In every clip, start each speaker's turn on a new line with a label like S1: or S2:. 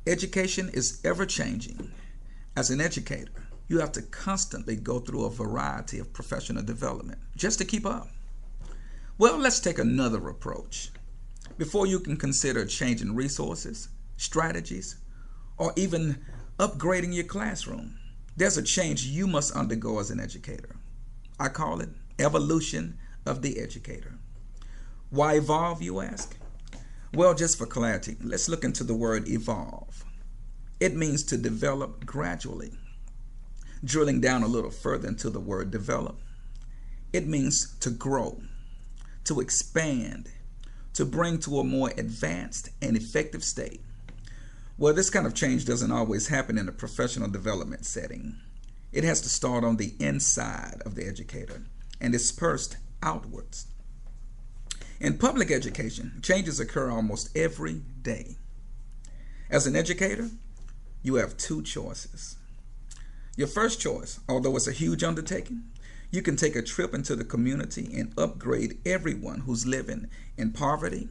S1: Education is ever changing. As an educator, you have to constantly go through a variety of professional development just to keep up. Well, let's take another approach. Before you can consider changing resources, strategies, or even upgrading your classroom, there's a change you must undergo as an educator. I call it evolution of the educator. Why evolve, you ask? Well, just for clarity, let's look into the word evolve. It means to develop gradually. Drilling down a little further into the word develop, it means to grow, to expand, to bring to a more advanced and effective state. Well, this kind of change doesn't always happen in a professional development setting. It has to start on the inside of the educator and disperse outwards. In public education, changes occur almost every day. As an educator, you have two choices. Your first choice, although it's a huge undertaking, you can take a trip into the community and upgrade everyone who's living in poverty.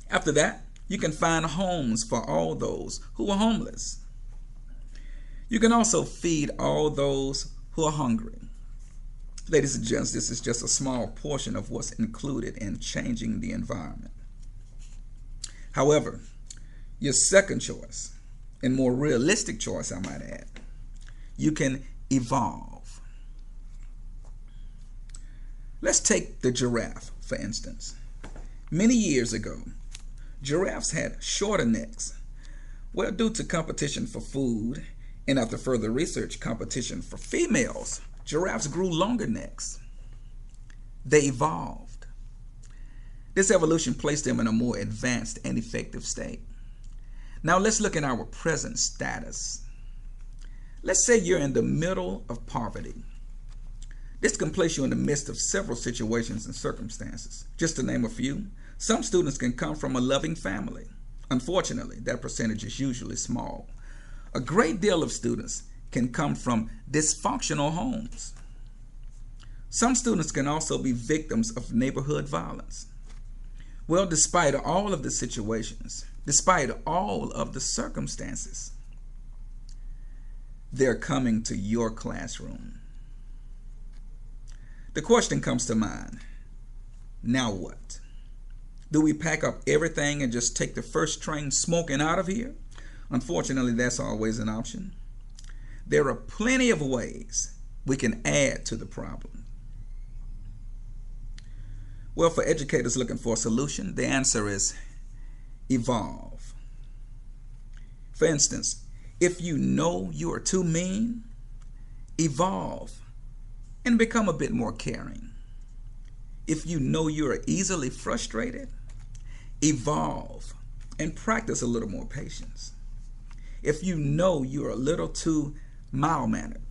S1: After that, you can find homes for all those who are homeless. You can also feed all those who are hungry. Ladies and gents, this is just a small portion of what's included in changing the environment. However, your second choice, and more realistic choice I might add, you can evolve. Let's take the giraffe, for instance. Many years ago, giraffes had shorter necks. Well, due to competition for food and after further research, competition for females, giraffes grew longer necks. They evolved. This evolution placed them in a more advanced and effective state. Now let's look at our present status. Let's say you're in the middle of poverty. This can place you in the midst of several situations and circumstances. Just to name a few, some students can come from a loving family. Unfortunately, that percentage is usually small. A great deal of students can come from dysfunctional homes. Some students can also be victims of neighborhood violence. Well, despite all of the situations, despite all of the circumstances, they're coming to your classroom. The question comes to mind, now what? Do we pack up everything and just take the first train smoking out of here? Unfortunately, that's always an option. There are plenty of ways we can add to the problem. Well, for educators looking for a solution, the answer is evolve. For instance, if you know you are too mean, evolve and become a bit more caring. If you know you are easily frustrated, evolve and practice a little more patience. If you know you're a little too mild-mannered,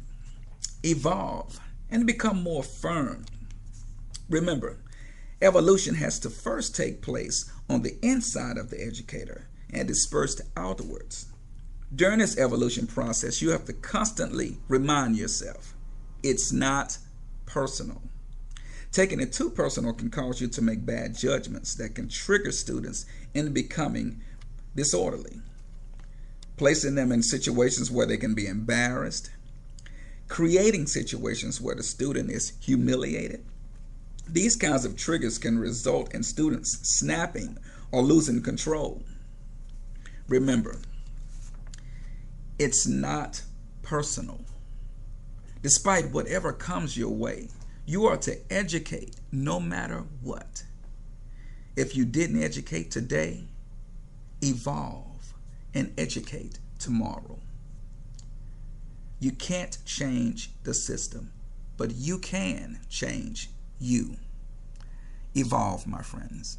S1: evolve and become more firm. Remember, evolution has to first take place on the inside of the educator and disperse outwards. During this evolution process, you have to constantly remind yourself, it's not personal. Taking it too personal can cause you to make bad judgments that can trigger students into becoming disorderly, placing them in situations where they can be embarrassed, creating situations where the student is humiliated. These kinds of triggers can result in students snapping or losing control. Remember, it's not personal. Despite whatever comes your way, you are to educate no matter what. If you didn't educate today, evolve and educate tomorrow. You can't change the system, but you can change you. Evolve, my friends.